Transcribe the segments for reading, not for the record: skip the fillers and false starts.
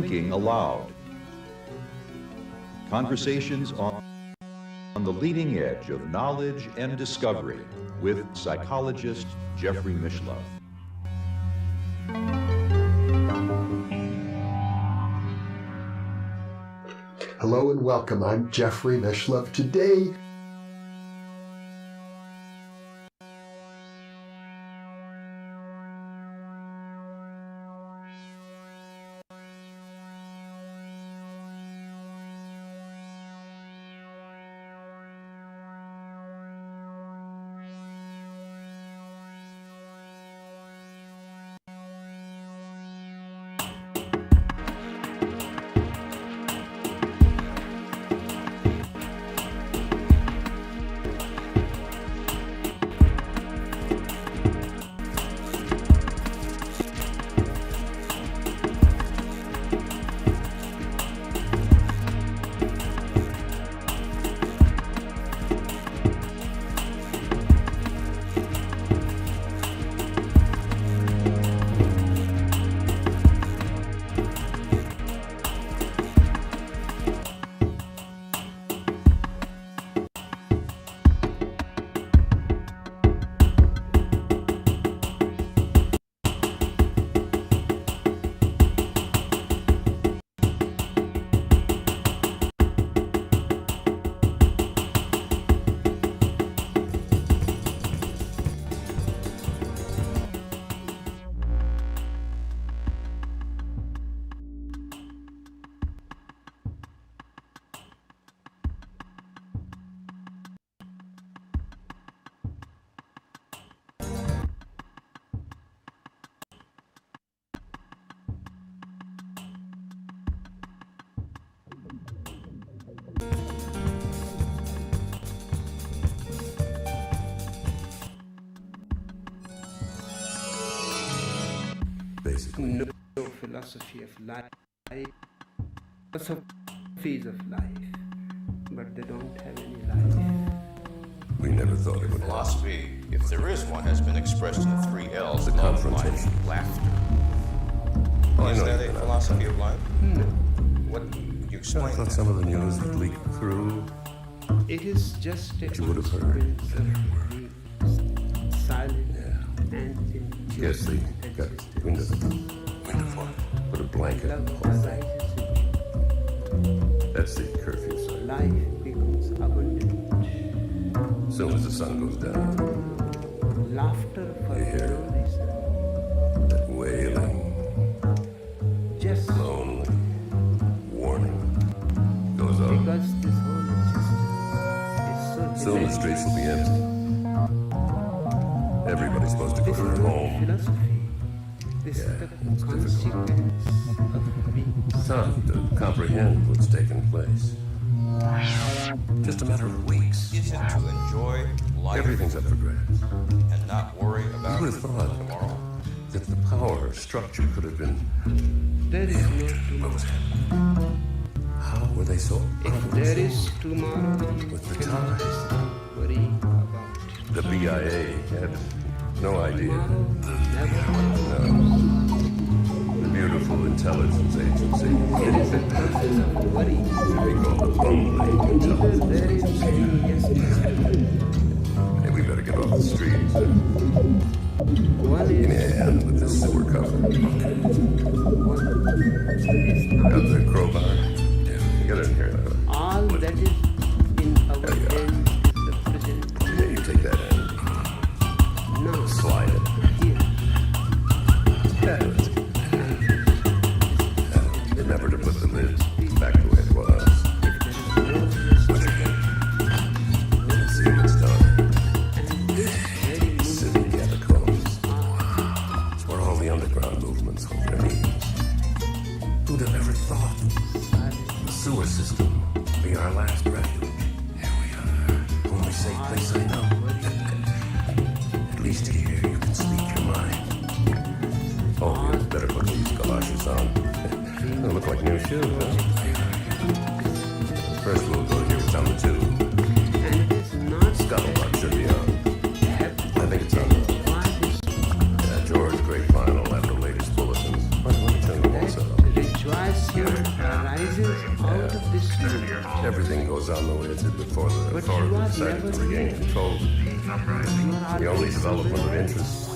Thinking Aloud. Conversations on the leading edge of knowledge and discovery with psychologist 𝗚𝗓𝟗. Hello and welcome. I'm 𝗚𝗓𝟗. Today, no philosophy of life, philosophies of life, but they don't have any life. We never thought it would happen. Philosophy, if there is one, has been expressed in the three L's: The love, confrontation. life, laughter. I Is know that you've a been philosophy of life? No, What would you I explain thought that? some of the news would leak through. it is just a You would have heard. consequence of being silent and in Yes, they got wind of it. Wind of what? Put a blanket love on the whole thing. arises That's the curfew in sign. life becomes abundant. As soon as the sun goes down, Laughter for You hear no reason, that wailing, just lonely warning goes on. because this whole existence is so Soon the streets will be empty. Everybody's supposed to go This to is their not home. philosophy. This Yeah, is the it's difficult. consequence of being It's tough to comprehend what's taking place. Just a matter of weeks. Is it to enjoy life Everything's up for grabs. and not worry You about would have thought tomorrow? that the power structure could have been. There is no tomorrow. How were they so If there is tomorrow, you with the cannot time? worry about it. The BIA had no idea. Tomorrow never. No. The beautiful intelligence agency. There is a process of worry. Should be called the bumbling Either intelligence. there is any yesterday. Hey, we better get off the streets. One Give me is a hand with this sewer cover. one is Got not. the crowbar? Get in here. All that is in our There you are. hands is the present Yeah, you take that end. now. Slide it. Here. Fabulous. Remember to put the lid back the way it was. If there is no yesterday, Let's see what's done. and this very moment City catacombs. It's where all the underground movements hold their meetings. Who'd have ever thought the sewer system would be our last refuge? Here we are. Only safe place I know. At least here you can speak your mind. Oh, you better put these galoshes on. They look like new shoes, huh? First we'll go here what's on the tube. and it is not Scuttlebutt should be on. happy. I think it's on the George Grapevine will have the latest bulletins. Let me turn the walls up. Rejoice is out of this world. Everything goes on the way it did before the But authorities you are decided never to regain there. control. You are The only always development of somewhere interest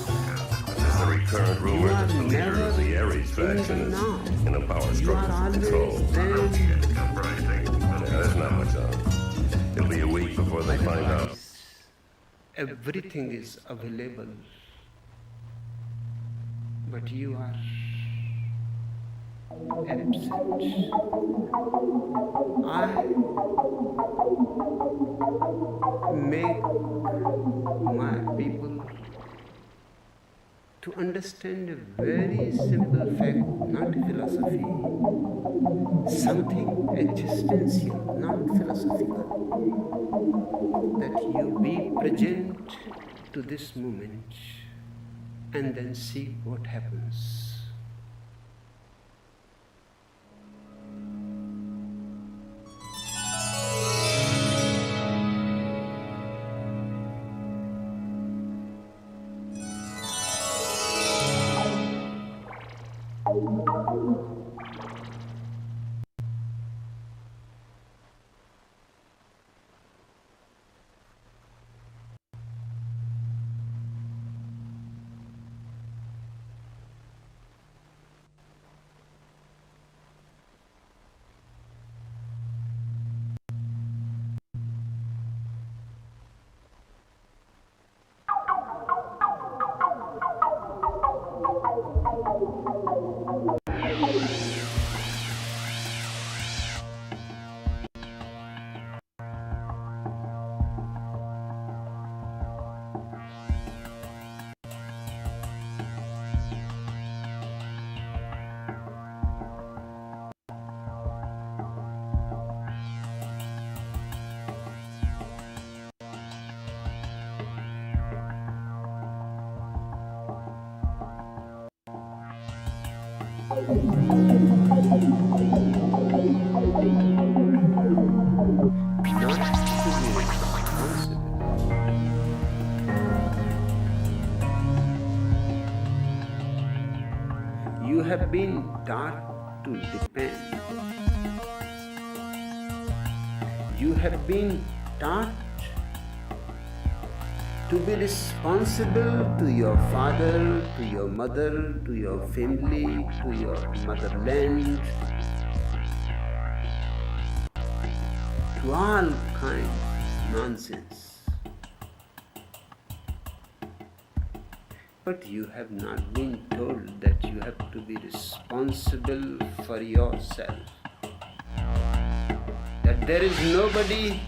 is the recurrent rumor that the leader of the 𝗚𝟑 faction is in a power You struggle are for control. always there. Yeah, there's not much on. It'll be a week before they find out. Everything is available, but you are absent. I make my people to understand a very simple fact, not philosophy, something existential, not philosophical, that you be present to this moment and then see what happens. You have been taught to depend. You have been taught to be responsible to your father, to your mother, to your family, to your motherland, to all kinds of nonsense. But you have not been told that you have to be responsible for yourself. That there is nobody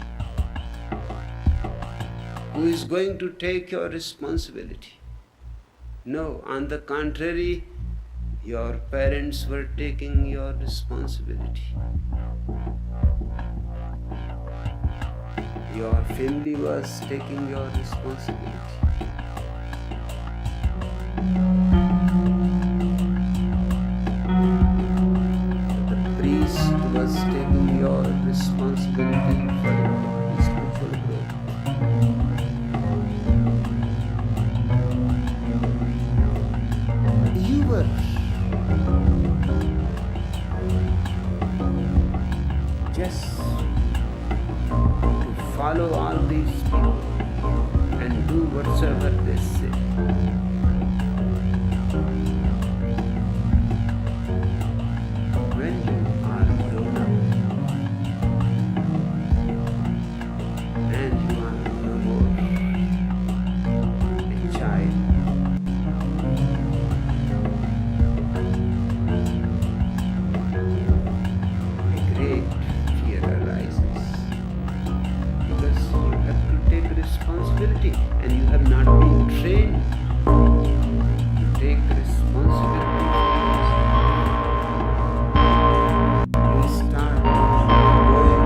who is going to take your responsibility. No, on the contrary, your parents were taking your responsibility. Your family was taking your responsibility. The priest was taking your responsibility for your spiritual growth. You were just to follow all these people and do whatsoever they say. When you are grown up and you are no more a child, a great fear arises because you have to take responsibility and you have not been trained to take responsibility for yourself. You start going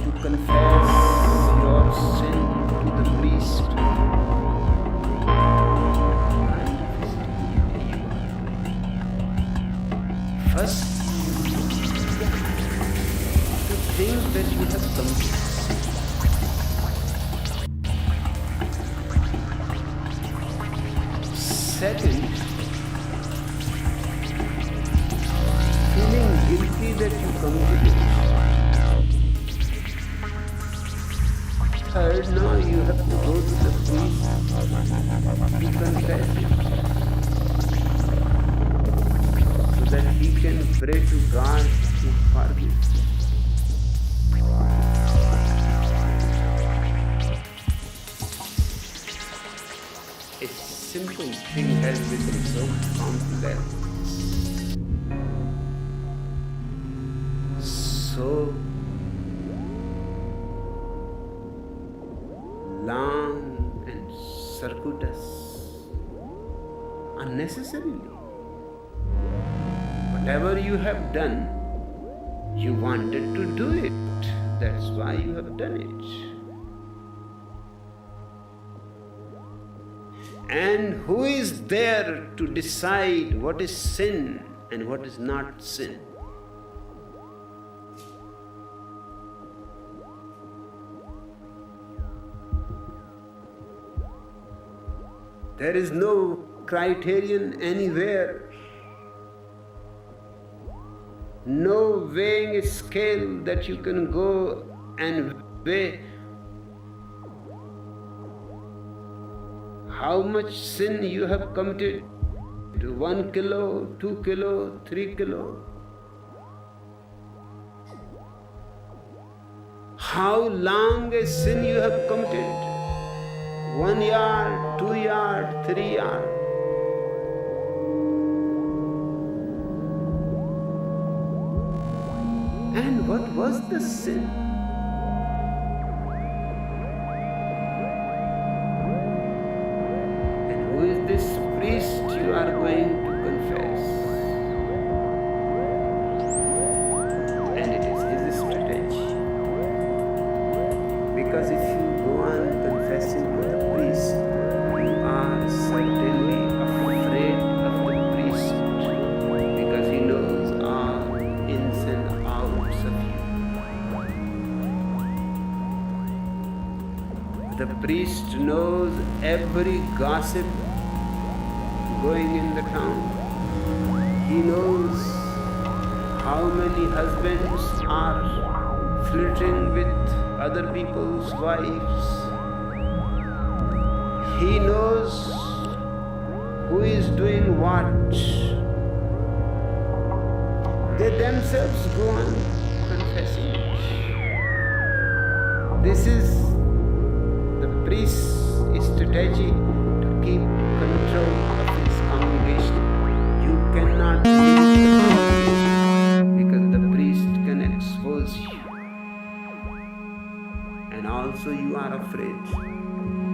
to confess your sin to the priest. First, to think that you have something. Second, committed it. Third, now you have to go to the priest to confess it, so that he can pray to God to forgive. A simple thing has become so complex, so long and circuitous, unnecessarily. Whatever you have done, you wanted to do it. That's why you have done it. And who is there to decide what is sin and what is not sin? There is no criterion anywhere, no weighing a scale that you can go and weigh how much sin you have committed. 1 kilo, 2 kilo, 3 kilo. How long a sin you have committed. 1 yard, 2 yard, 3 yard. And what was the sin? And who is this priest you are going to confess? And it is his strategy. Because if you go on confessing to the priest, you are certainly afraid of the priest, because he knows all ins and outs of you. The priest knows every gossip going in the town. He knows how many husbands are flirting with other people's wives. He knows who is doing what. They themselves go on confessing it. This is the priest's strategy to keep control of his congregation. You cannot leave the congregation because the priest can expose you. And also you are afraid.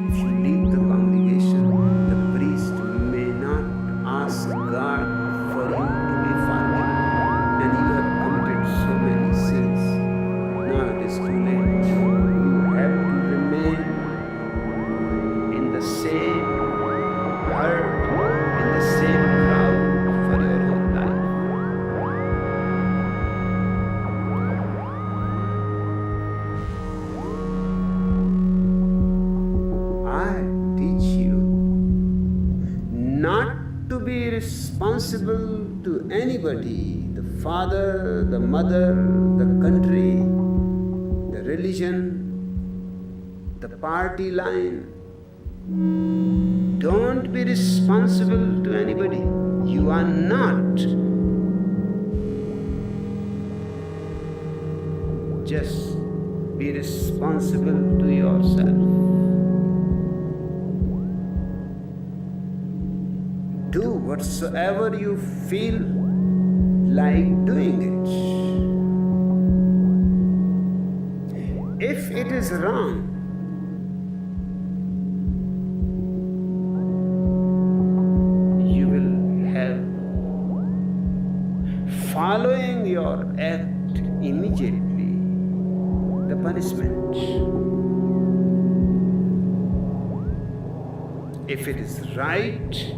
If you leave the congregation, the priest may not ask God for you to be forgiven. And you have committed so many sins. Now it is too late. You have to remain in the same herd, in the same crowd for your whole life. I teach you not to be responsible to anybody, the father, the mother, the country, the religion, the party line. Don't be responsible to anybody. You are not. Just be responsible to yourself. Do whatsoever you feel like doing it. If it is wrong, you will have following your act immediately the punishment. If it is right,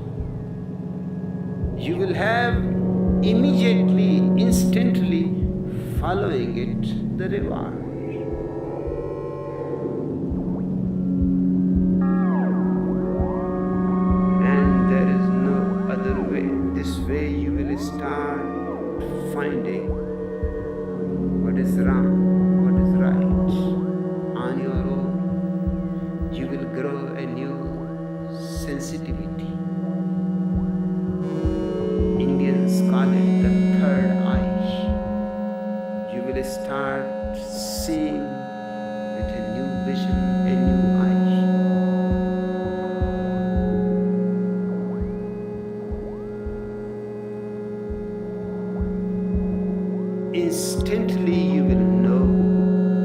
you will have immediately, instantly following it the reward. And there is no other way. This way you will start finding sensitivity. Indians call it the third eye. You will start seeing with a new vision, a new eye. Instantly you will know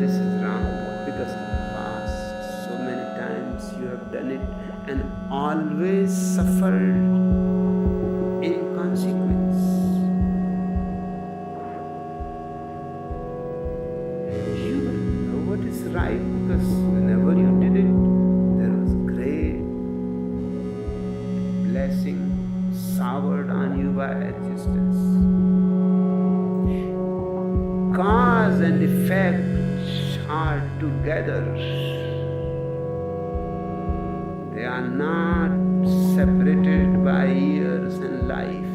this is wrong, because in the past so many times you have done it and always suffered in consequence. You will know what is right, because whenever you did it, there was great blessing showered on you by existence. Cause and effect are together. They are not separated by years and lives.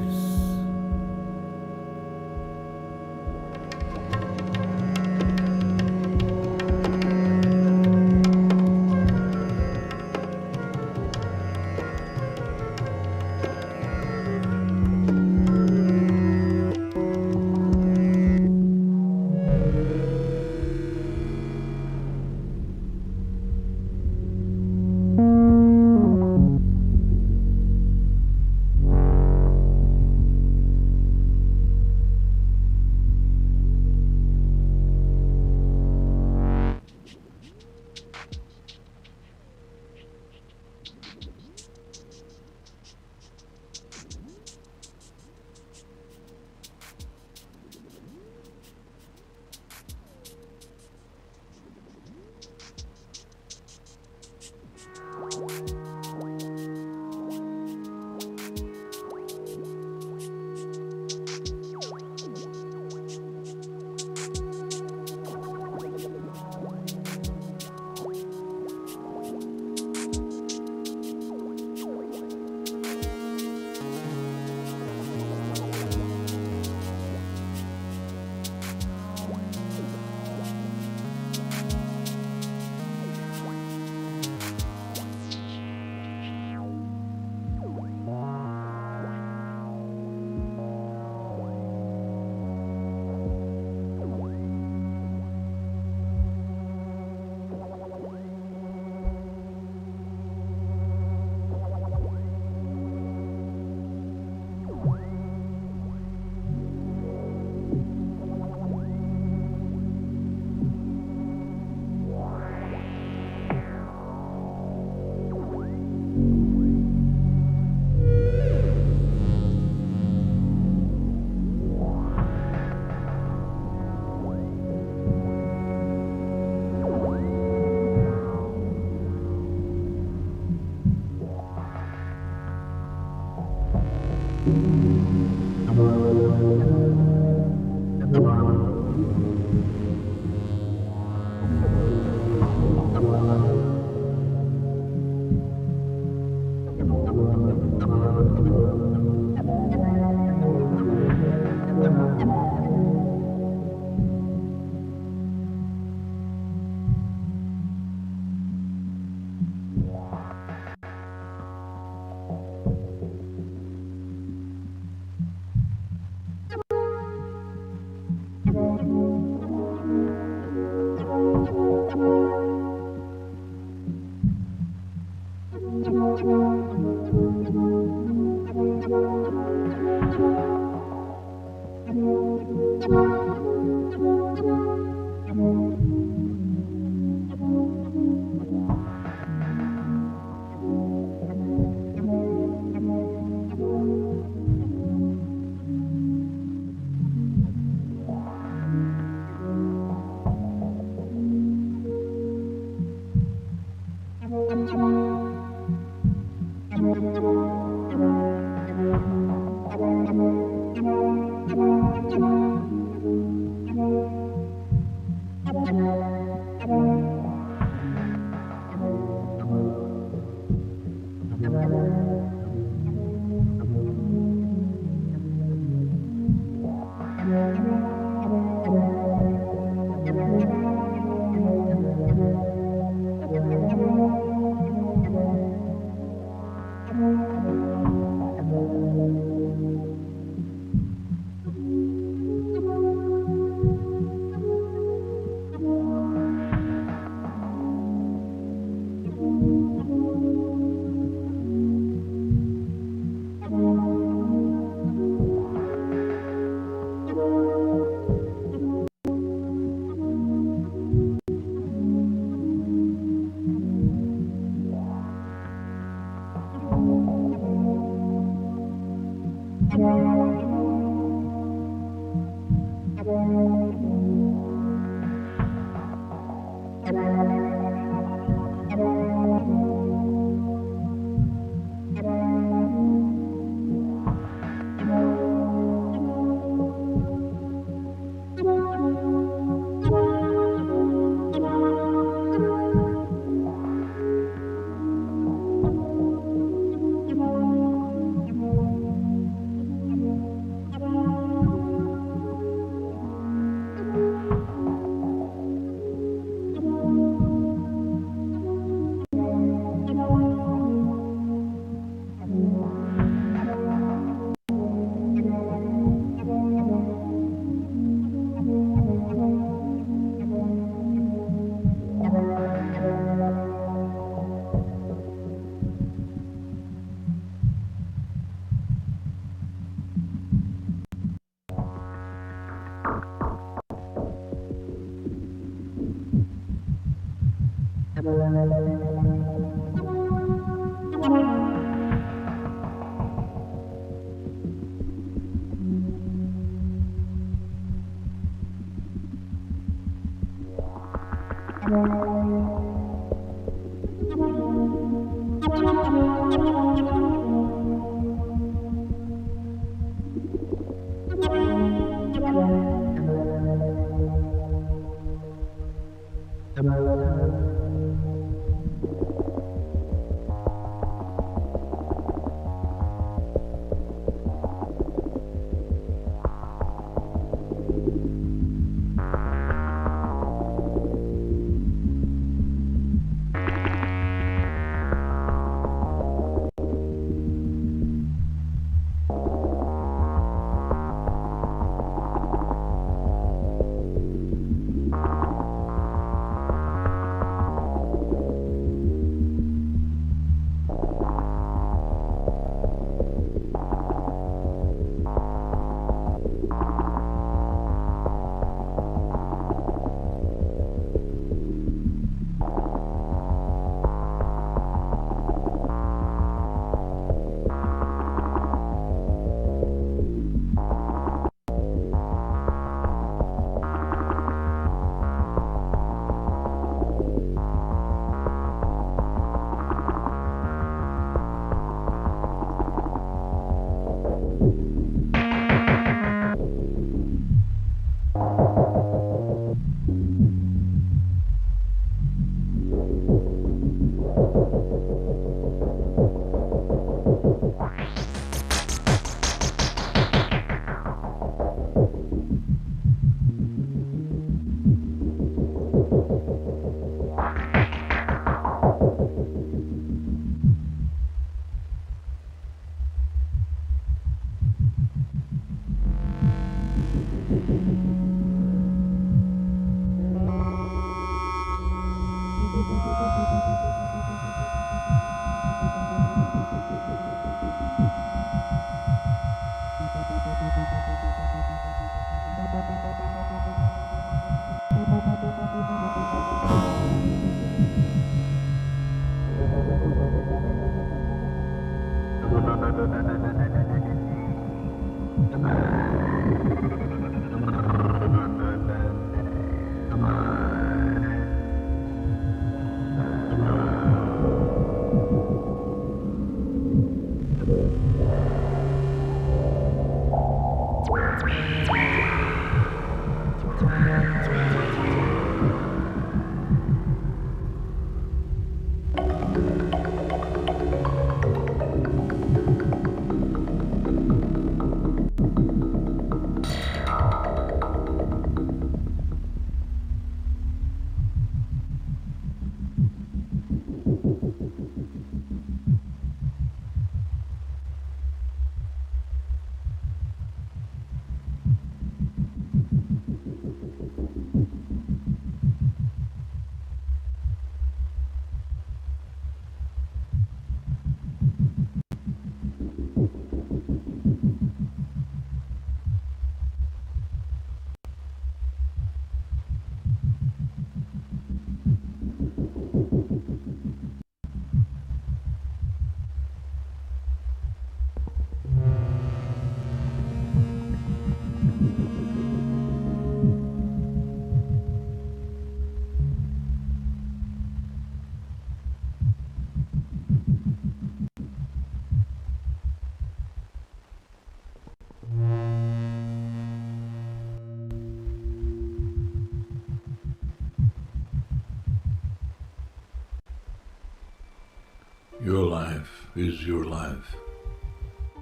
is your life.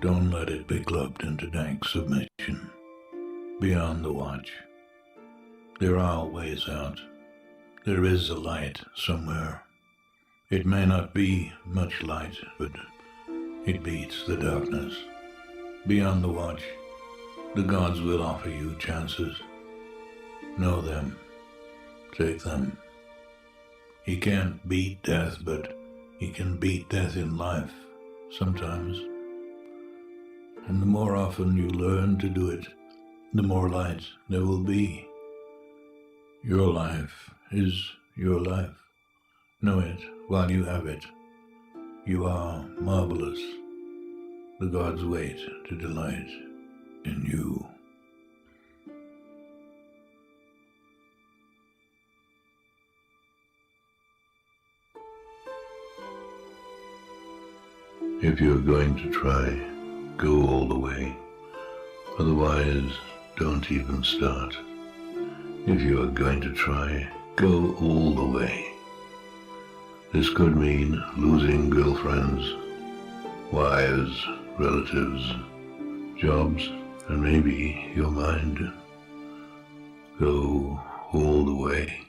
Don't let it be clubbed into dank submission. Beyond the watch, there are ways out. There is a light somewhere. It may not be much light, but it beats the darkness. Beyond the watch, the gods will offer you chances. Know them. Take them. He can't beat death, but he can beat death in life, sometimes. And the more often you learn to do it, the more light there will be. Your life is your life. Know it while you have it. You are marvelous. The gods wait to delight in you. If you're going to try, go all the way. Otherwise, don't even start. If you are going to try, go all the way. This could mean losing girlfriends, wives, relatives, jobs, and maybe your mind. Go all the way.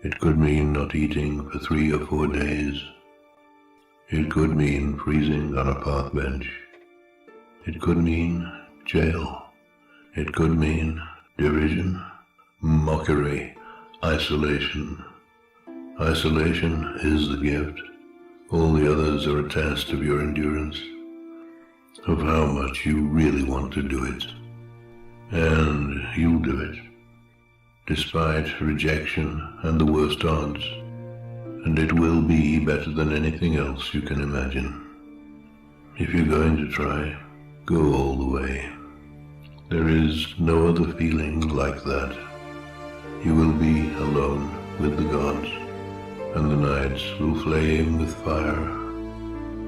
It could mean not eating for 3 or 4 days. It could mean freezing on a park bench. It could mean jail. It could mean derision, mockery, isolation. Isolation is the gift. All the others are a test of your endurance, of how much you really want to do it. And you'll do it, despite rejection and the worst odds. And it will be better than anything else you can imagine. If you're going to try, go all the way. There is no other feeling like that. You will be alone with the gods, and the nights will flame with fire.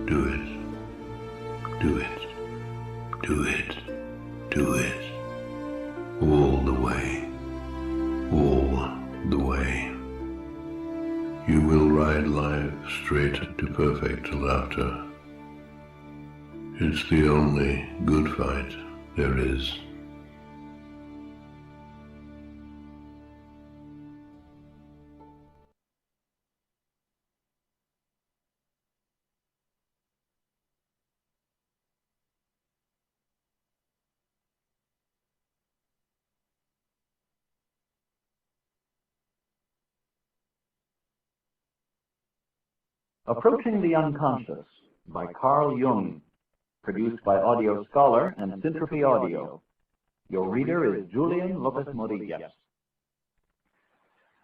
Do it. Do it. Do it. Do it. All the way. All the way. You will ride life straight to perfect laughter. It's the only good fight there is. Approaching the Unconscious by Carl Jung, produced by Audio Scholar and Syntropy Audio. Your reader is Julian Lopez Morillas.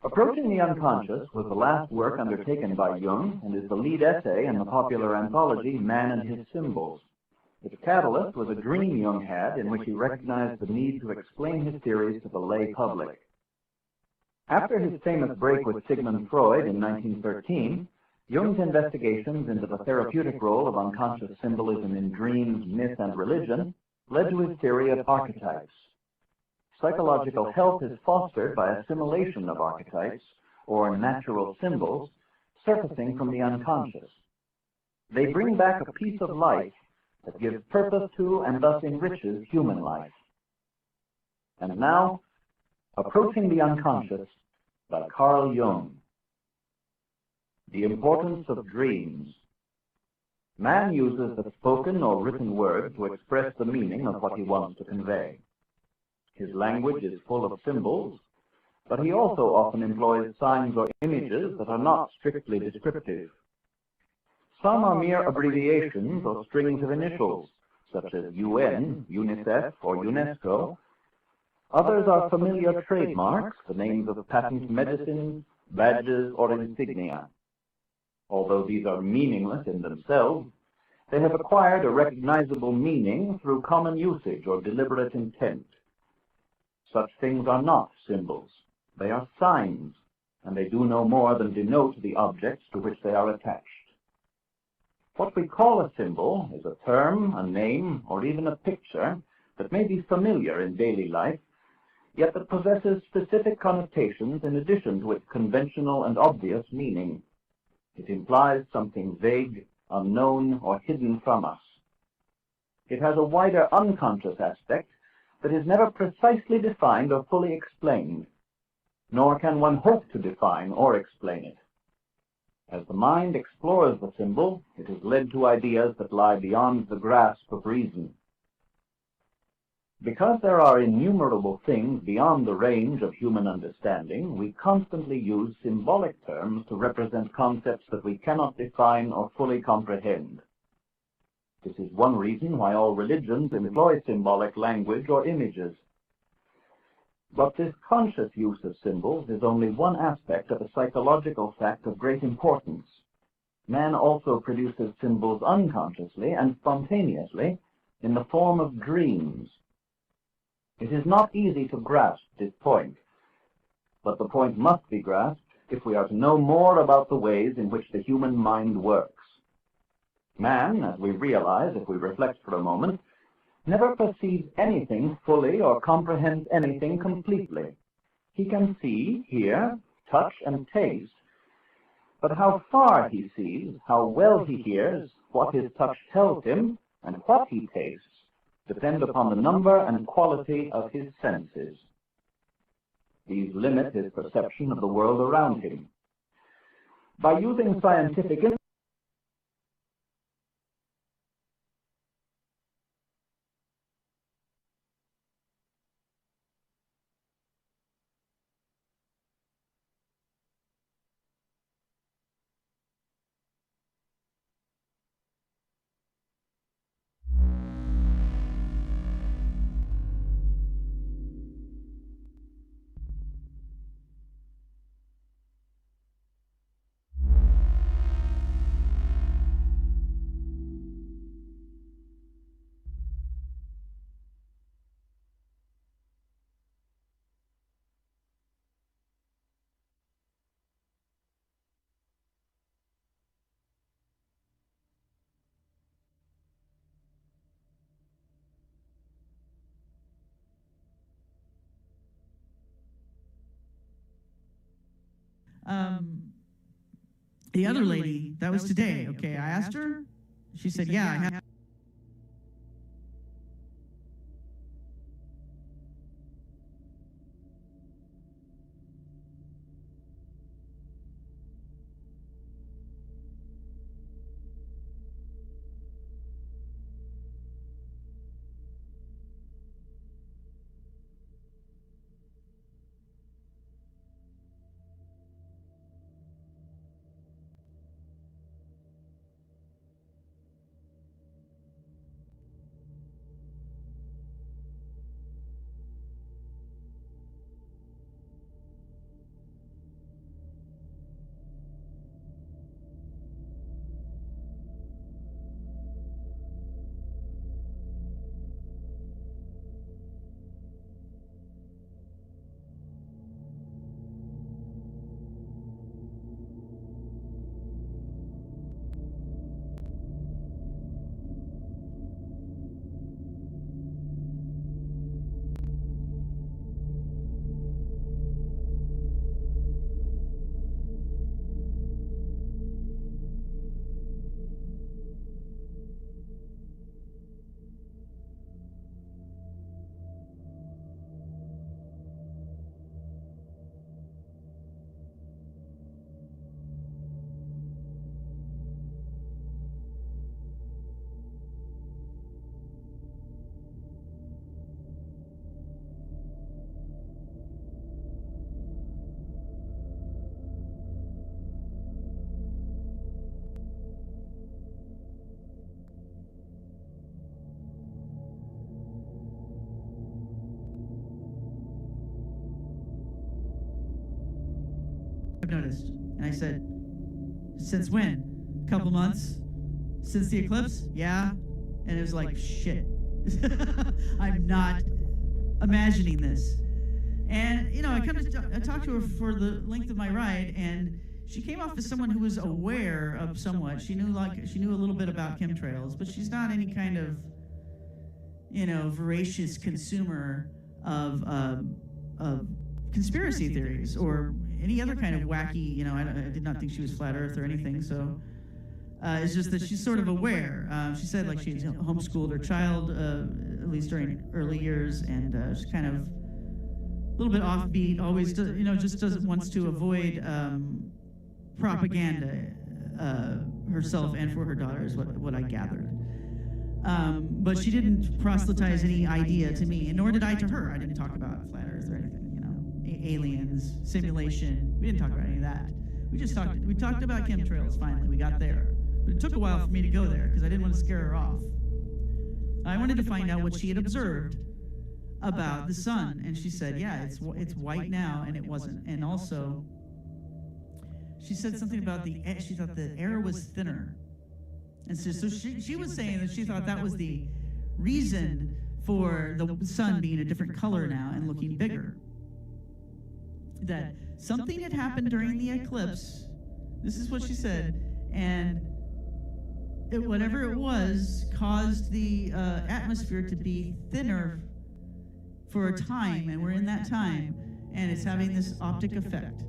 Approaching the Unconscious was the last work undertaken by Jung and is the lead essay in the popular anthology Man and His Symbols. Its catalyst was a dream Jung had in which he recognized the need to explain his theories to the lay public. After his famous break with Sigmund Freud in 1913, Jung's investigations into the therapeutic role of unconscious symbolism in dreams, myth, and religion led to his theory of archetypes. Psychological health is fostered by assimilation of archetypes, or natural symbols, surfacing from the unconscious. They bring back a piece of life that gives purpose to and thus enriches human life. And now, Approaching the Unconscious by Carl Jung. The importance of dreams. Man uses the spoken or written word to express the meaning of what he wants to convey. His language is full of symbols, but he also often employs signs or images that are not strictly descriptive. Some are mere abbreviations or strings of initials, such as UN, UNICEF, or UNESCO. Others are familiar trademarks, the names of patent medicines, badges, or insignia. Although these are meaningless in themselves, they have acquired a recognizable meaning through common usage or deliberate intent. Such things are not symbols. They are signs, and they do no more than denote the objects to which they are attached. What we call a symbol is a term, a name, or even a picture that may be familiar in daily life, yet that possesses specific connotations in addition to its conventional and obvious meaning. It implies something vague unknown or hidden from us. It has a wider unconscious aspect that is never precisely defined or fully explained, nor can one hope to define or explain it. As the mind explores the symbol, it is led to ideas that lie beyond the grasp of reason. Because there are innumerable things beyond the range of human understanding, we constantly use symbolic terms to represent concepts that we cannot define or fully comprehend. This is one reason why all religions employ symbolic language or images. But this conscious use of symbols is only one aspect of a psychological fact of great importance. Man also produces symbols unconsciously and spontaneously in the form of dreams. It is not easy to grasp this point, but the point must be grasped if we are to know more about the ways in which the human mind works. Man, as we realize if we reflect for a moment, never perceives anything fully or comprehends anything completely. He can see, hear, touch, and taste, but how far he sees, how well he hears, what his touch tells him, and what he tastes, depend upon the number and quality of his senses. These limit his perception of the world around him. By using scientific The other lady, that was today, okay, I asked her, she said, yeah, I have. Noticed. And I said, since when? A couple months? Since the eclipse? Yeah. And it was like, shit. I'm not imagining this. And, you know, I talked to her for the length of my ride, and she came off as someone who was aware of somewhat. She knew a little bit about chemtrails, but she's not any kind of, you know, voracious consumer of conspiracy theories or any other kind of wacky, you know, I did not think she was flat earth or anything, so It's just that she's sort of aware. She said like she's homeschooled her child, at least during early years, and she's kind of a little bit offbeat. Always, just wants to avoid propaganda herself and for her daughter, is what I gathered. But she didn't proselytize any idea to me, and nor did I to her. I didn't talk about flat Earth or anything, aliens, simulation. We didn't talk about any of that. We talked about chemtrails. Finally, we got there. But it took a while for me to go there because I didn't want to scare her off. I wanted to find out what she had observed about the sun, and she said, yeah, it's white now, and it wasn't. And also, she said something about she thought the air was thinner. And so she was saying that she thought that was the reason for the sun being a different color now and looking bigger. That something had happened during the eclipse, this is what she said, and whatever it was caused the atmosphere to be thinner for a time, and we're in that time, and it's having this optic effect.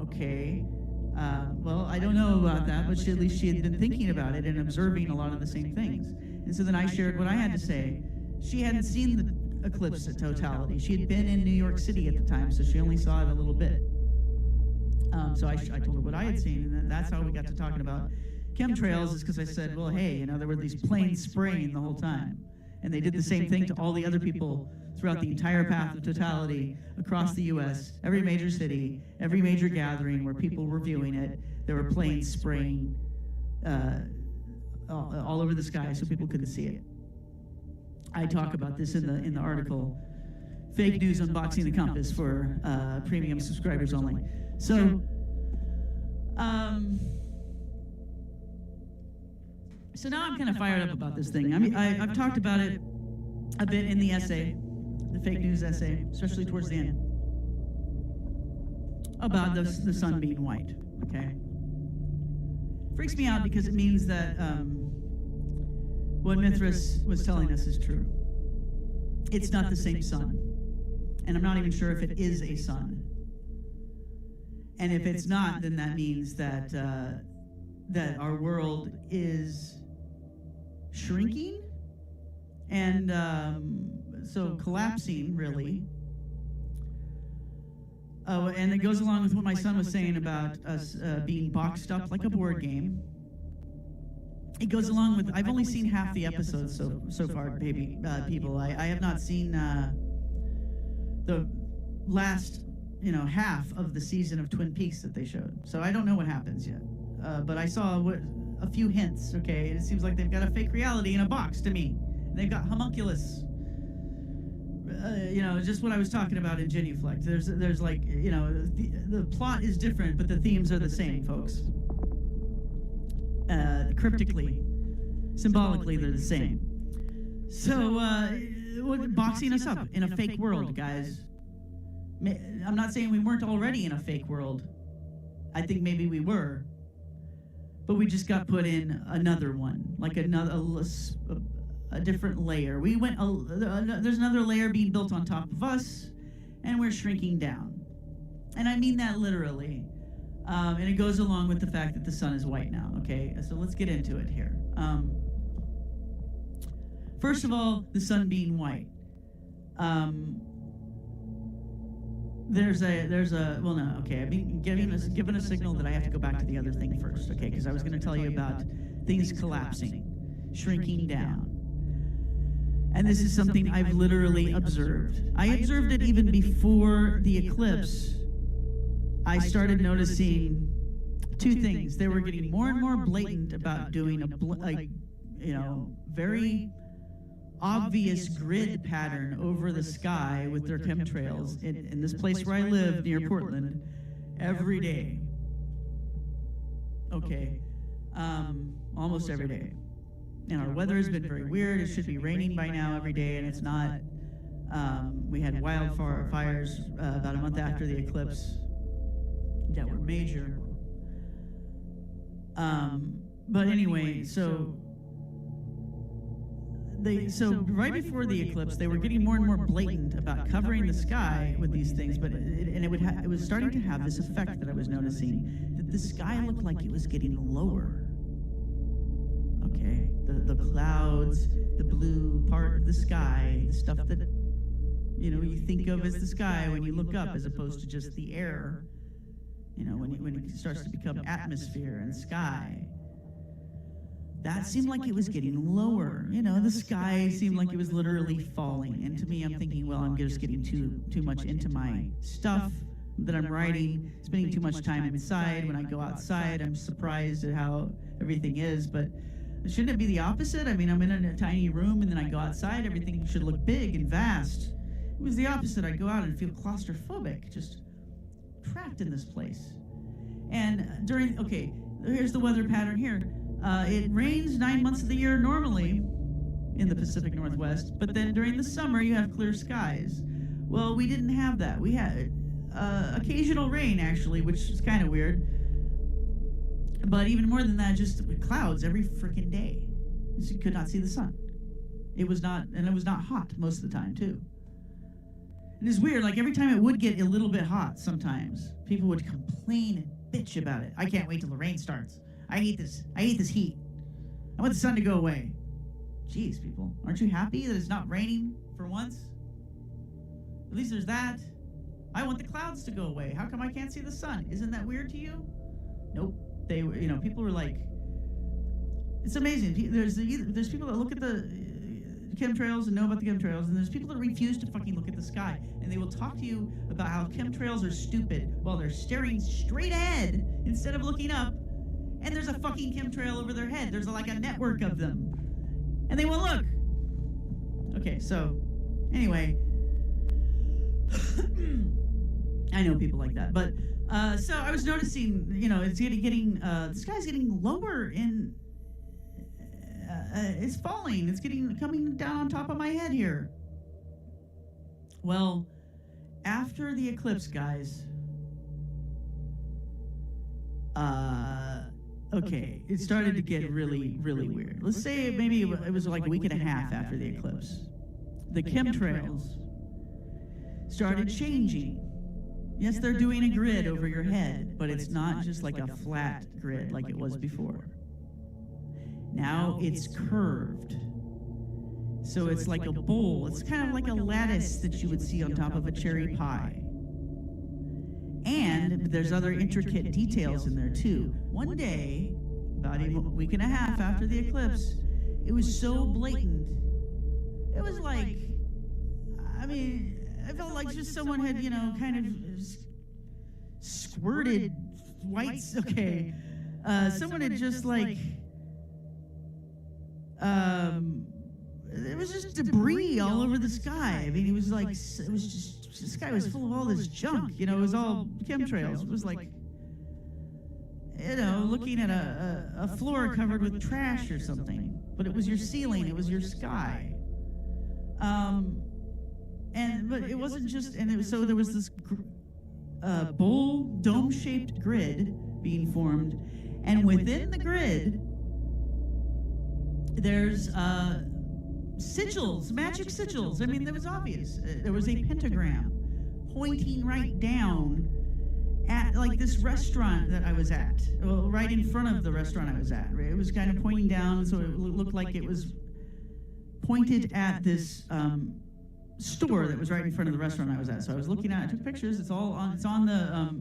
Okay. Well, I don't know about that, but at least she had been thinking about it and observing a lot of the same things. And so then I shared what I had to say. She hadn't seen the eclipse at totality. She had been in New York City at the time, so she only saw it a little bit. So I told her what I had seen, and that's how we got to talking about chemtrails, is because I said, well, hey, there were these planes spraying the whole time. And they did the same thing to all the other people throughout the entire path of totality across the U.S., every major city, every major gathering where people were viewing it, there were planes spraying all over the sky so people couldn't see it. I talk about this in the article, Fake News Unboxing the Compass, for premium subscribers only. So, so now I'm kind of fired up about this thing. I mean, I've talked about it a bit in the essay, the fake news essay, especially towards the end, about the sun being white, okay? Freaks me out because it means that what Mithras was telling us is true. It's not the same sun. And I'm not even sure if it is a sun. And if it's not, then that means that that our world is shrinking and so collapsing, really. And it goes along with what my son was saying about us being boxed up like a board game. It goes along with, I've only seen half the episodes so far, people. I have not seen the last, half of the season of Twin Peaks that they showed. So I don't know what happens yet. But I saw a few hints, okay? It seems like they've got a fake reality in a box to me. They've got homunculus. Just what I was talking about in Genuflect. There's like, the plot is different, but the themes are the same, folks. Cryptically, symbolically, they're the same. So, boxing us up in a fake world, guys. I'm not saying we weren't already in a fake world. I think maybe we were. But we just got put in another one, like a different layer. There's another layer being built on top of us, and we're shrinking down. And I mean that literally. And it goes along with the fact that the sun is white now, okay? So let's get into it here. First of all, the sun being white. I've been given a signal that I have to go back to the other thing first, okay? Because I was going to tell you about things collapsing, shrinking down. And this is something I've literally observed. I observed it even before the eclipse. I started noticing two things. They were getting more and more blatant about doing a very obvious grid pattern over the sky with their chemtrails in this place where I live near Portland every day. Okay, almost every day. And our weather has been very weird. It should be raining by now every day, and it's not. We had wildfires about a month after the eclipse that were major. But anyway, so right before the eclipse, they were getting more and more blatant about covering the sky with these things, but it was starting to have this effect that I was noticing, that the sky looked like it was getting lower. okay? The clouds, the blue part of the sky, the stuff that, you think of as the sky when you look up, as opposed to just the air, when it starts to become atmosphere and sky. That seemed like it was getting lower. The sky seemed like it was literally falling. And to me, I'm thinking, well, I'm just getting too much into my stuff that I'm writing, spending too much time inside. When I go outside, I'm surprised at how everything is. But shouldn't it be the opposite? I mean, I'm in a tiny room, and then I go outside. Everything should look big and vast. It was the opposite. I go out and feel claustrophobic, just trapped in this place. And here's the weather pattern here. It rains 9 months of the year normally in the Pacific Northwest, but then during the summer you have clear skies. Well, we didn't have that. We had occasional rain, actually, which is kind of weird. But even more than that, just clouds every freaking day. You could not see the sun. It was not hot most of the time, too. And it's weird, like every time it would get a little bit hot sometimes, people would complain and bitch about it. I can't wait till the rain starts. I hate this heat. I want the sun to go away. Jeez, people, aren't you happy that it's not raining for once? At least there's that. I want the clouds to go away. How come I can't see the sun? Isn't that weird to you? Nope. They were, people were like, it's amazing. There's people that look at the chemtrails and know about the chemtrails, and there's people that refuse to fucking look at the sky, and they will talk to you about how chemtrails are stupid while they're staring straight ahead instead of looking up. And there's a fucking chemtrail over their head. There's like a network of them. And they won't look. Okay, so, anyway. I know people like that. But, so I was noticing, it's getting the sky's getting lower in, it's falling. It's coming down on top of my head here. Well, after the eclipse, guys, okay, it started to get really, really weird. Let's say maybe it was like a week and a half after the eclipse. The chemtrails started changing. Yes, they're doing a grid over your head, but it's not just like a flat grid like it was before. Now it's curved. So it's like a bowl. It's kind of like a lattice that you would see on top of a cherry pie. And there's other intricate details in there too. One day, about a week and a half after the eclipse, it was so blatant. It was like, I felt like just someone had, kind of squirted white, someone had just like, it was just debris all over the sky. I mean, the sky was full of all this junk, it was all chemtrails. It was like, looking at a floor covered with trash or something. But it was your ceiling, it was your sky. But it wasn't just, so there was this bowl, dome-shaped grid being formed, and within the grid, there's sigils, magic sigils. I mean, that was obvious. There was a pentagram pointing right down at like this restaurant that I was at, well, right in front of the restaurant I was at. Right? It was kind of pointing down, so it looked like it was pointed at this store that was right in front of the restaurant I was at. So I was looking at it, I took pictures. It's on the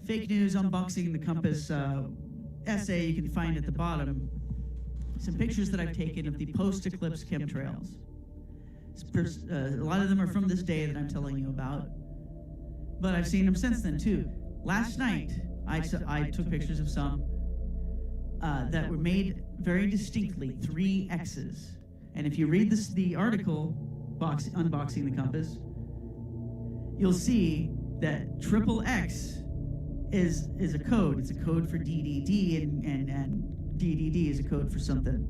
Fake News Unboxing the Compass essay. You can find at the bottom some pictures that I've taken of the post-eclipse chemtrails. A lot of them are from this day that I'm telling you about, but I've seen them since then too. Last night, I took pictures of some that were made very distinctly, 3 X's. And if you read the article, Unboxing the Compass, you'll see that XXX is a code. It's a code for DDD, and DDD is a code for something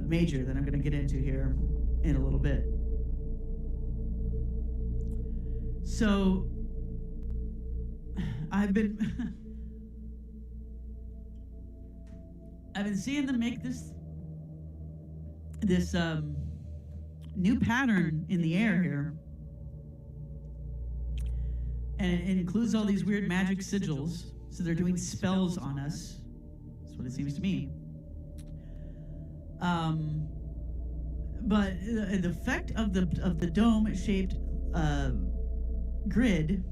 major that I'm going to get into here in a little bit. So I've been seeing them make this new pattern in the air here, and it includes all these weird magic sigils. So they're doing spells on us. That's what it seems to me. But the effect of the dome-shaped grid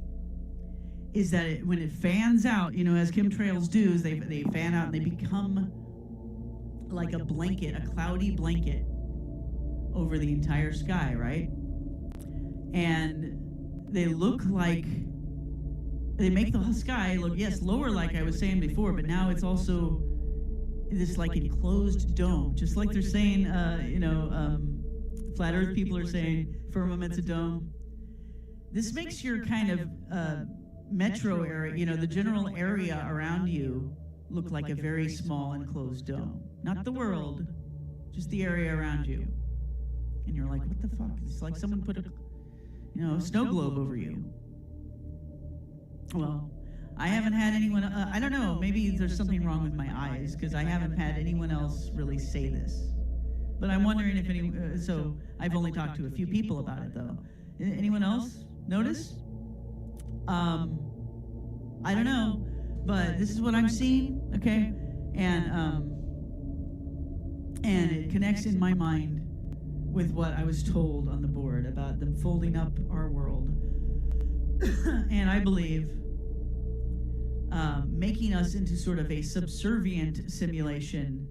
is that when it fans out, as chemtrails do, is they fan out and they become like a blanket, a cloudy blanket over the entire sky, right? And they look like, they make the sky look, yes, lower like I was saying before, but now it's also this like enclosed dome, just like they're saying, flat earth people are saying firmament's a dome. This makes your kind of metro area, the general area around you look like a very small enclosed dome. Not the world, just the area around you. And you're like, what the fuck? It's like someone put a snow globe over you. Well, I haven't had anyone, I don't know, maybe there's something wrong with my eyes, because I haven't had anyone else really say this. But I'm wondering if so I've only talked to a few people about it, though. Anyone else notice? I don't know, but this is what I'm seeing, okay? And it connects in my mind with what I was told on the board about them folding up our world. And I believe making us into sort of a subservient simulation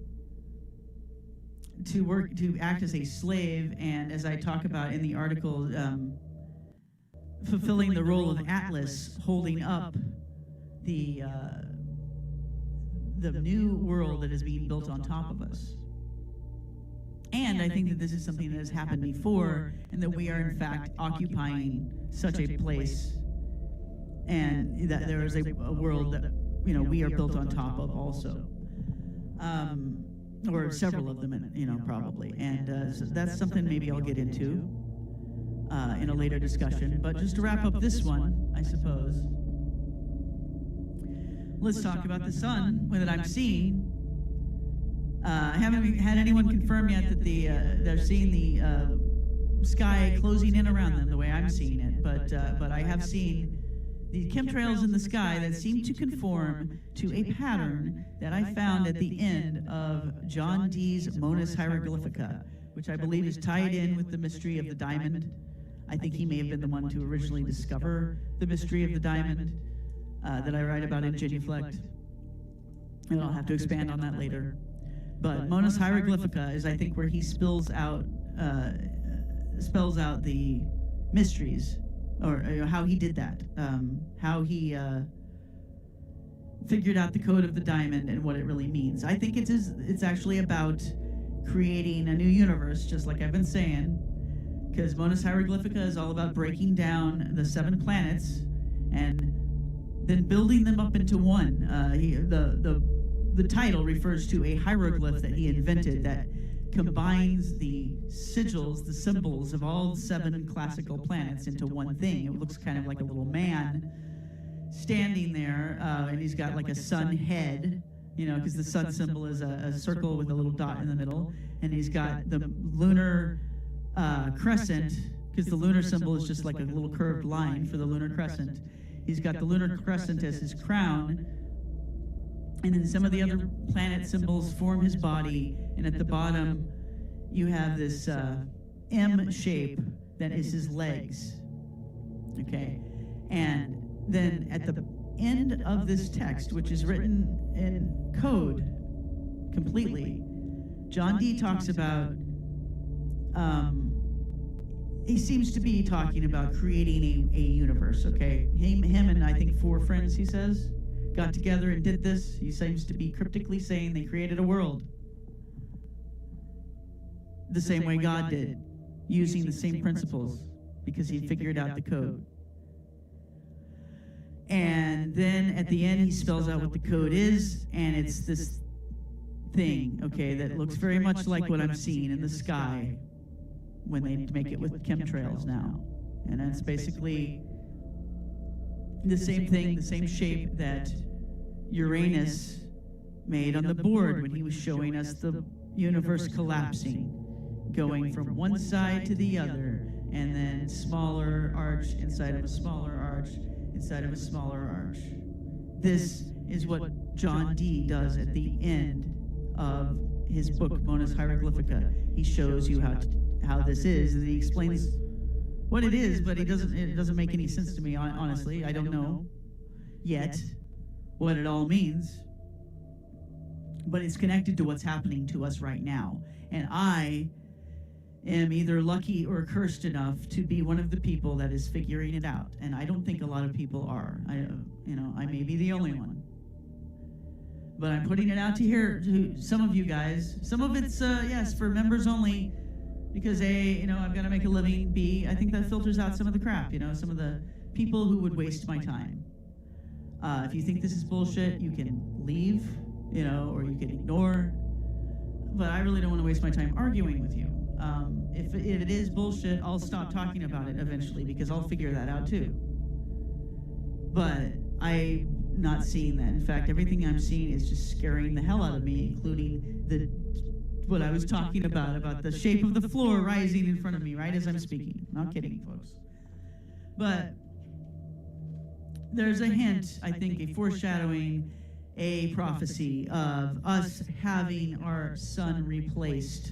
to act as a slave, and as I talk about in the article, fulfilling the role of Atlas, holding up the new world that is being built on top of us. And I think that this is something that has happened before, and that we are in fact occupying such a place, and that there is a world that we are built on top of also, or several of them, probably. And so that's something maybe I'll get into in a later discussion. But just to wrap up this one, I suppose, let's talk about the sun that I'm seeing. I haven't had anyone confirm yet that they're seeing the sky closing in around them the way I'm seeing it, but I have seen the chemtrails in the sky that seem to conform to a pattern that I found at the end of John Dee's 𝗚 hieroglyphica, which I believe is tied in with the mystery of the diamond. I think he may have been the one to originally discover the mystery of the diamond that I write about in Genuflect, and I'll have to expand on that later. But 𝗚 hieroglyphica is, I think, where he spells out the mysteries, or how he did that, how he figured out the code of the diamond and what it really means. I think it's actually about creating a new universe, just like I've been saying, because 𝗚 hieroglyphica is all about breaking down the 7 planets and then building them up into one. The title refers to a hieroglyph that he invented that combines the sigils, the symbols of all 7 classical planets into one thing. It looks kind of like a little man standing there, and he's got like a sun head, because the sun symbol is a circle with a little dot in the middle, and he's got the lunar crescent, because the lunar symbol is just like a little curved line for the lunar crescent. He's got the lunar crescent as his crown, and then some of the other planet symbols form his body, and at the bottom you have this M shape that is his legs, okay? And then at the end of this text, which is written in code completely, John Dee talks about, he seems to be talking about creating a universe, okay? Him and I think 4 friends, he says, got together and did this. He seems to be cryptically saying they created a world the same way God did, using the same principles, because he figured out the code. And then at the end, he spells out what the code is, and it's this thing, okay, that looks very much like what I'm seeing in the sky when they make it with chemtrails now. And that's basically the same thing, the same shape that Uranus made on the board when he was showing us the universe collapsing, going from one side to the other, and then smaller arch inside of a smaller arch inside of a smaller arch. This is what John Dee does at the end of his book, Bonus Hieroglyphica, he shows you how this is, and he explains what it is, but it doesn't make any sense to me, honestly. I don't know yet what it all means. But it's connected to what's happening to us right now. And I am either lucky or cursed enough to be one of the people that is figuring it out. And I don't think a lot of people are. I may be the only one. But I'm putting it out to some of you guys. Some of it's, yes, for members only, because A, I've got to make a living. B, I think that filters out some of the crap, some of the people who would waste my time. If you think this is bullshit, you can leave, or you can ignore. But I really don't want to waste my time arguing with you. If it is bullshit, I'll stop talking about it eventually, because I'll figure that out too. But I'm not seeing that. In fact, everything I'm seeing is just scaring the hell out of me, including what I was talking about the shape of the floor rising in front of me right as I'm speaking. Not kidding, folks. But there's a hint, I think, a foreshadowing, a prophecy of us having our sun replaced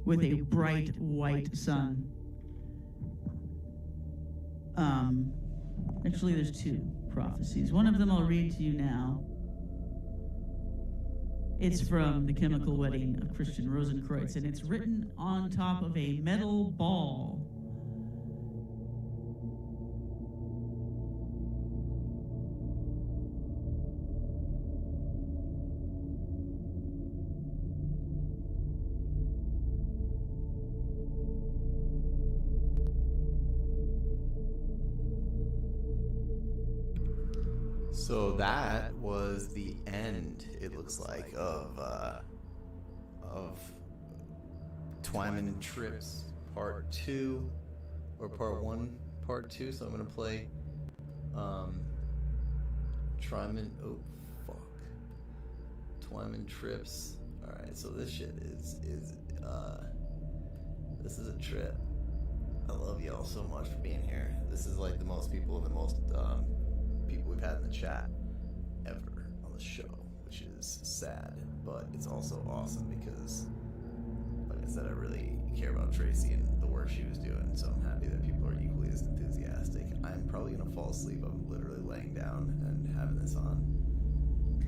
with a bright white sun. Actually, there's two prophecies. One of them I'll read to you now. It's from The Chemical Wedding of Christian Rosenkreutz, and it's written on top of a metal ball. So that was the end, it looks like, of 𝗚𝚪𝞪 Part 2, or Part 1, Part 2. So I'm gonna play 𝗚𝚪𝞪. Alright, so this shit is this is a trip. I love y'all so much for being here. This is like the most people and the most people we've had in the chat ever on the show, which is sad, but it's also awesome because, like I said, I really care about Tracy and the work she was doing, so I'm happy that people are equally as enthusiastic. I'm probably gonna fall asleep. I'm literally laying down and having this on.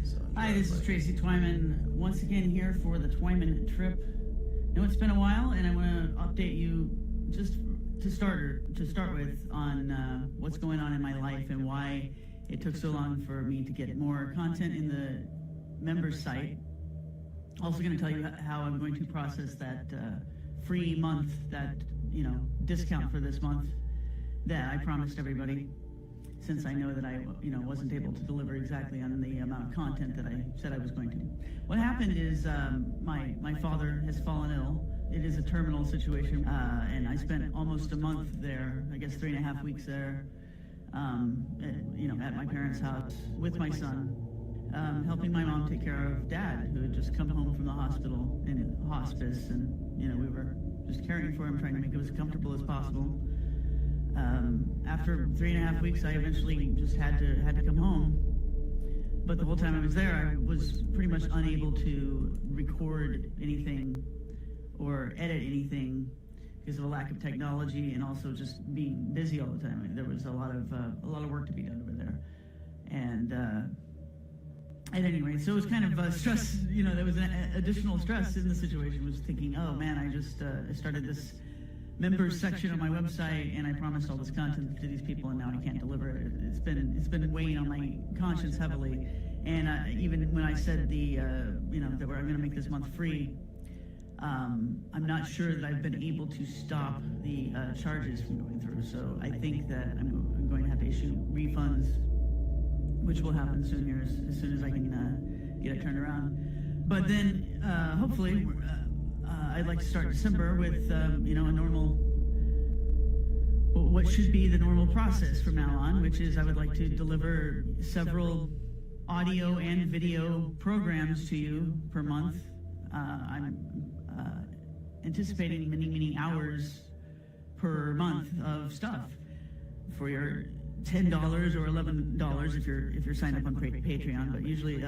So hi, this is Tracy Twyman, once again here for the Twyman trip. It's been a while, and I want to update you just to start with on what's going on in my life and why it took so long for me to get more content in the members site. Also going to tell you how I'm going to process that free month, that discount for this month that I promised everybody, since I know that I wasn't able to deliver exactly on the amount of content that I said I was going to. What happened is my father has fallen ill. It is a terminal situation, and I spent almost a month there, I guess 3.5 weeks there, at my parents' house with my son, helping my mom take care of Dad, who had just come home from the hospital in hospice, and we were just caring for him, trying to make it as comfortable as possible. After 3.5 weeks, I eventually just had to come home. But the whole time I was there, I was pretty much unable to record anything or edit anything because of a lack of technology, and also just being busy all the time. There was a lot of work to be done over there, and at any rate, so it was kind of stress. There was an additional stress in the situation. Was thinking, oh man, I just started this members section on my website, and I promised all this content to these people, and now I can't deliver it. It's been weighing on my conscience heavily, and even when I said that I'm going to make this month free, I'm not sure that I've been able to stop the charges from going through. So I think that I'm going to have to issue refunds, which will happen soon here, as soon as I can get it turned around. But then hopefully. I'd like to start December with, a normal, what should be the normal process from now on, which is I would like to deliver several audio and video programs to you per month. I'm anticipating many, many hours per month of stuff for your $10 or $11 if you're signed up on Patreon, but usually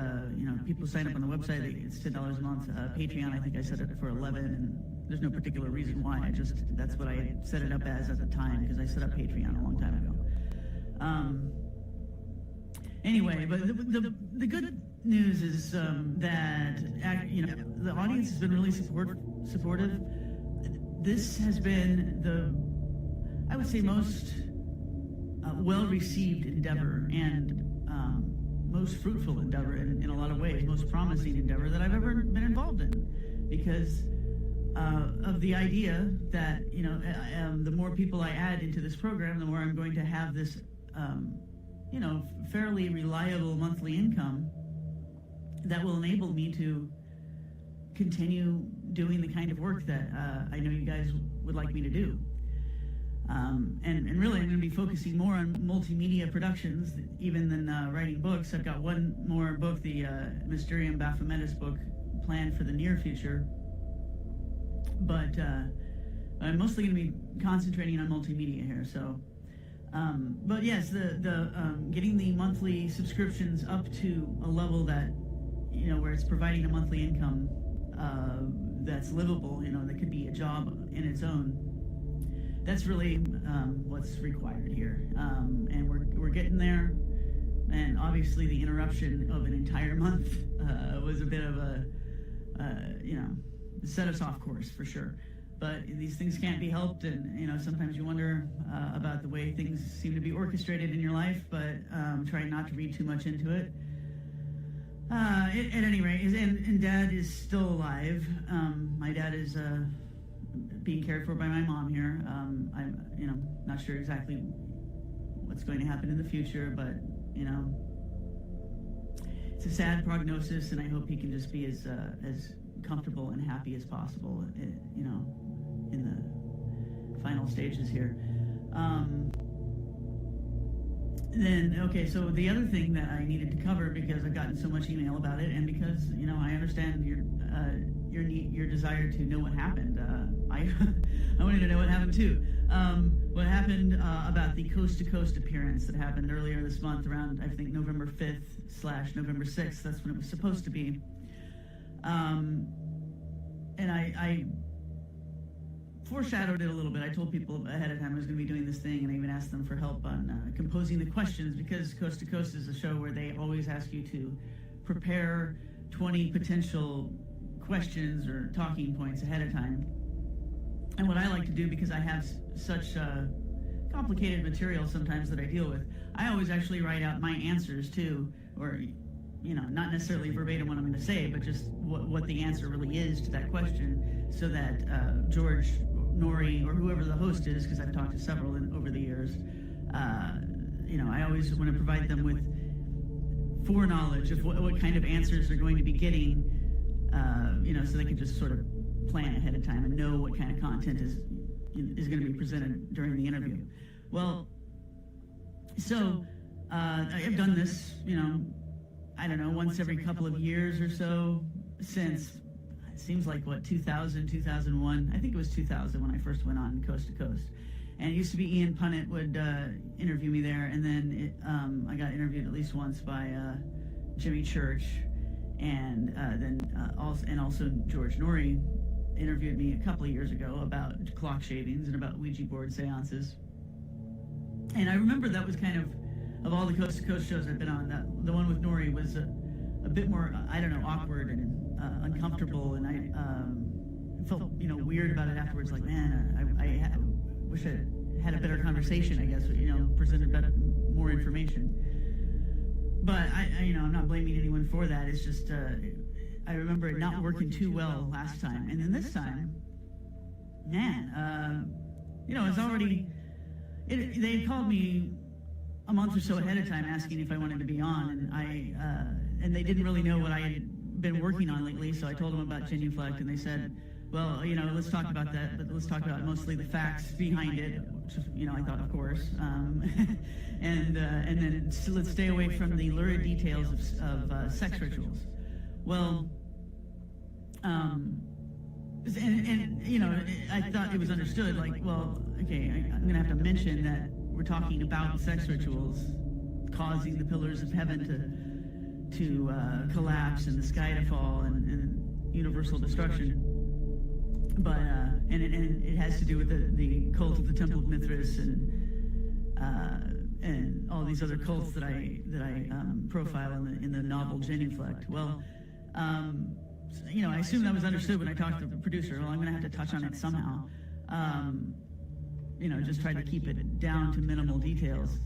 people sign up on the website, it's $10 a month. Patreon, I think I set it for 11, and there's no particular reason why. That's what I set it up as at the time, because I set up Patreon a long time ago. Anyway, but the good news is that the audience has been really supportive. This has been I would say, most well-received endeavor and most fruitful endeavor in a lot of ways, most promising endeavor that I've ever been involved in, because of the idea that the more people I add into this program, the more I'm going to have this fairly reliable monthly income that will enable me to continue doing the kind of work that I know you guys would like me to do. And really, I'm going to be focusing more on multimedia productions even than writing books. I've got one more book, the 𝗚𝟑ℾ book, planned for the near future. But I'm mostly going to be concentrating on multimedia here. So, but yes, the getting the monthly subscriptions up to a level that where it's providing a monthly income that's livable, that could be a job in its own. That's really what's required here, and we're getting there. And obviously, the interruption of an entire month was a bit of a set us off course for sure. But these things can't be helped, and sometimes you wonder about the way things seem to be orchestrated in your life. But trying not to read too much into it. At any rate, and Dad is still alive. My dad is being cared for by my mom here. I'm not sure exactly what's going to happen in the future, but it's a sad prognosis, and I hope he can just be as comfortable and happy as possible, in the final stages here. So the other thing that I needed to cover, because I've gotten so much email about it, and because I understand your desire to know what happened. I wanted to know what happened too. What happened about the Coast to Coast appearance that happened earlier this month, around I think November 5th/November 6th. That's when it was supposed to be. And I foreshadowed it a little bit. I told people ahead of time I was going to be doing this thing, and I even asked them for help on composing the questions, because Coast to Coast is a show where they always ask you to prepare 20 potential questions or talking points ahead of time. And what I like to do, because I have such complicated material sometimes that I deal with, I always actually write out my answers too, or not necessarily verbatim what I'm going to say, but just what the answer really is to that question, so that George, Nori, or whoever the host is, because I've talked to several over the years, I always want to provide them with foreknowledge of what kind of answers they're going to be getting, so they can just sort of plan ahead of time and know what kind of content is going to be presented during the interview. Well, so I have done this, I don't know, once every couple of years or so since, it seems like, 2000, 2001. I think it was 2000 when I first went on Coast to Coast. And it used to be Ian Punnett would interview me there, and then I got interviewed at least once by Jimmy Church, and then also George Nori interviewed me a couple of years ago about clock shavings and about Ouija board seances. And I remember that was kind of all the Coast to Coast shows I've been on, the one with Nori was a bit more, awkward and uncomfortable, and I felt, weird about it afterwards, like, man, I wish I had a better conversation, I guess, presented better, more information. But I'm not blaming anyone for that. It's just, I remember it not working too well last time. And then this time, man, it's already, they had called me a month or so ahead of time asking if I wanted to be on, and and they didn't really know what I had been working on lately, so I told them about Genuflect, and they said, well, let's talk about that, but let's talk about mostly the facts behind it, which, I thought, of course, and then let's stay away from the lurid details of sex rituals. Well, and I thought it was understood, like, well, okay, I'm going to have to mention that we're talking about sex rituals causing the pillars of heaven to collapse and the sky to fall and universal destruction. But and it has to do with the cult of the Temple of Mithras and all these other cults that I profile in the novel Genuflect. Well, you know, I assume that was understood when I talked to the producer. Well, I'm going to have to touch on it somehow. You know, just try to keep it down to minimal details.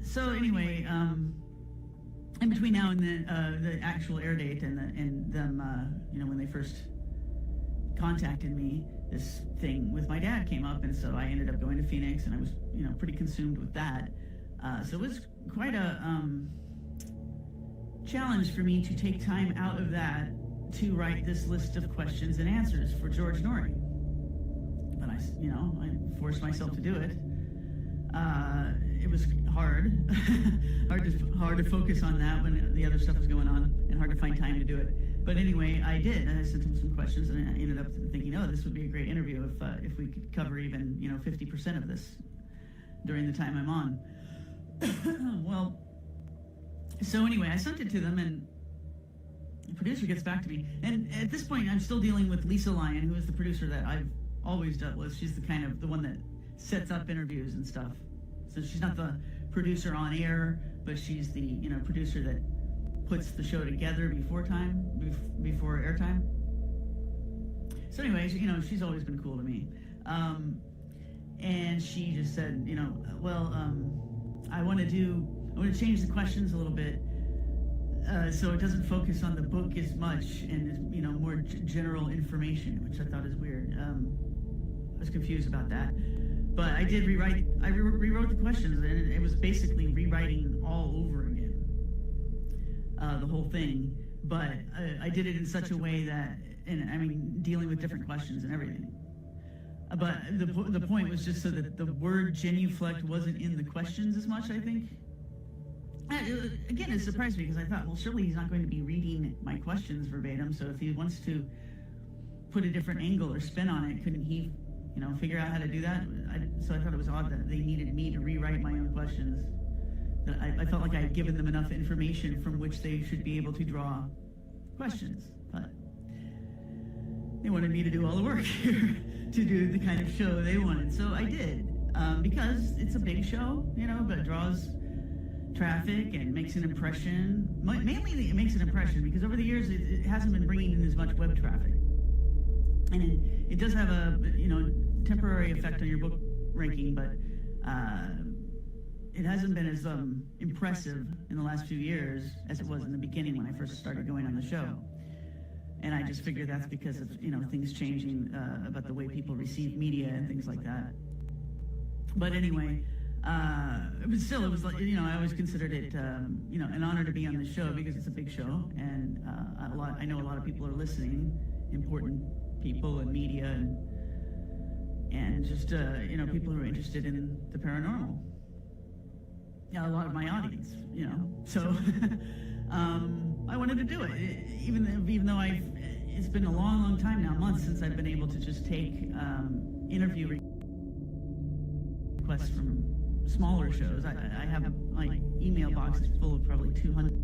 So anyway, in between now and the actual air date and them, you know, when they first contacted me, this thing with my dad came up, and so I ended up going to Phoenix, and I was, you know, pretty consumed with that. So it was quite a challenge for me to take time out of that to write this list of questions and answers for George Norrie. But I forced myself to do it. It was hard, hard to focus on that when the other stuff was going on, and hard to find time to do it. But anyway, I did, and I sent him some questions, and I ended up thinking, oh, this would be a great interview if we could cover even 50% of this during the time I'm on. Well, so anyway, I sent it to them, and the producer gets back to me, and at this point, I'm still dealing with Lisa Lyon, who is the producer that I've always dealt with. She's the one that sets up interviews and stuff. So she's not the producer on air, but she's the producer that puts the show together before airtime. So anyways, she's always been cool to me. And she just said, I want to change the questions a little bit, so it doesn't focus on the book as much and is, more general information, which I thought is weird. I was confused about that. But I did rewrite. I rewrote the questions, and it was basically rewriting all over again, the whole thing. But I did it in such a way that, dealing with different questions and everything. But the point was just so that the word genuflect wasn't in the questions as much, I think. Again, it surprised me because I thought, well, surely he's not going to be reading my questions verbatim. So if he wants to put a different angle or spin on it, couldn't he, figure out how to do that? So I thought it was odd that they needed me to rewrite my own questions. That I felt like I had given them enough information from which they should be able to draw questions. But they wanted me to do all the work here to do the kind of show they wanted. So I did, because it's a big show, but draws traffic and makes an impression. Mainly it makes an impression because over the years it hasn't been bringing in as much web traffic. And it does have a temporary effect on your book ranking, but it hasn't been as impressive in the last few years as it was in the beginning when I first started going on the show. And I just figured that's because of things changing about the way people receive media and things like that. But anyway, but still, it was like I always considered it an honor to be on the show because it's a big show, and I know a lot of people are listening, important people and media and just people who are interested in the paranormal. Yeah, a lot of my audience, so I wanted to do it, even though it's been a long time now, months since I've been able to just take interview requests from smaller shows. I have my email box is full of probably 200.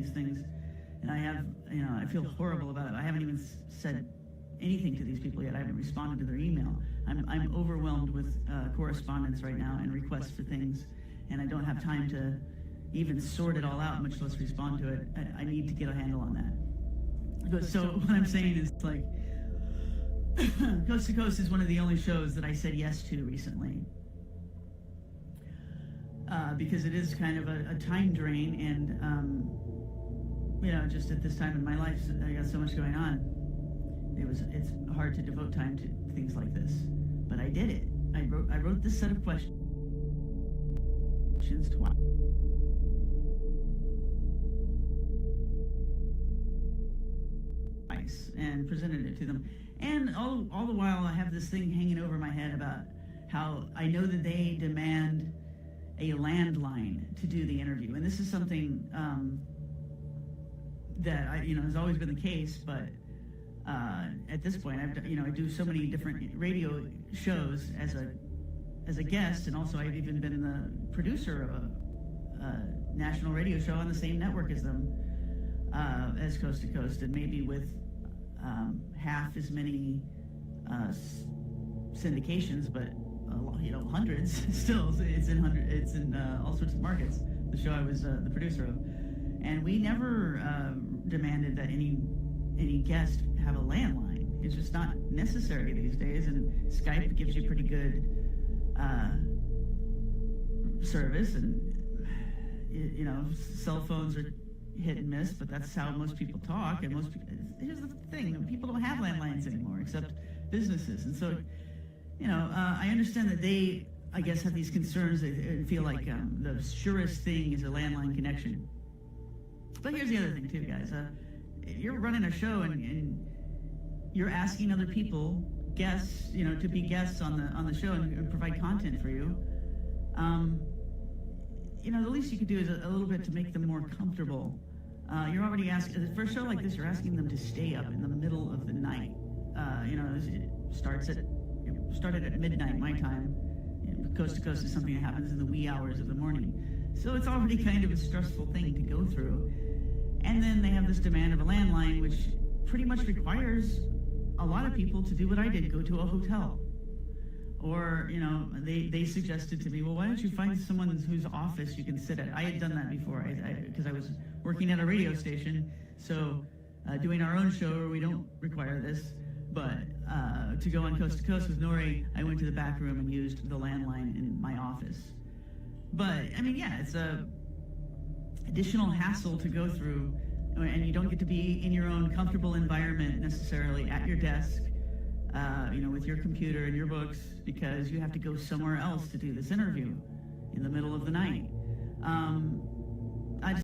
these things, and I feel horrible about it. I haven't even said anything to these people yet. I haven't responded to their email. I'm overwhelmed with correspondence right now and requests for things, and I don't have time to even sort it all out, much less respond to it. I need to get a handle on that. But so what I'm saying is, like, Coast to Coast is one of the only shows that I said yes to recently. Because it is kind of a time drain, and just at this time in my life, I got so much going on. It's hard to devote time to things like this, but I did it. I wrote this set of questions twice. And presented it to them, and all the while I have this thing hanging over my head about how I know that they demand a landline to do the interview, and this is something that has always been the case, but at this point I do so many different radio shows as a guest, and also I've even been the producer of a national radio show on the same network as them, as Coast to Coast, and maybe with half as many syndications, but hundreds still. It's in all sorts of markets. The show I was the producer of, and we never demanded that any guest have a landline. It's just not necessary these days, and Skype gives you pretty good service, and cell phones are hit and miss, but that's how most people talk. And here's the thing: people don't have landlines anymore, except businesses. And so, I understand that they, I guess, have these concerns. They feel like the surest thing is a landline connection. But here's the other thing too, guys. You're running a show, and you're asking other people, guests, to be guests on the show and provide content for you. The least you could do is a little bit to make them more comfortable. You're already asking, for a show like this, you're asking them to stay up in the middle of the night. It started at midnight my time. Coast to Coast is something that happens in the wee hours of the morning. So it's already kind of a stressful thing to go through. And then they have this demand of a landline, which pretty much requires a lot of people to do what I did, go to a hotel. Or, they suggested to me, well, why don't you find someone whose office you can sit at? I had done that before, because I was working at a radio station, so doing our own show, we don't require this, but to go on Coast to Coast with Nori, I went to the back room and used the landline in my office. But, it's a additional hassle to go through, and you don't get to be in your own comfortable environment necessarily at your desk, with your computer and your books, because you have to go somewhere else to do this interview in the middle of the night.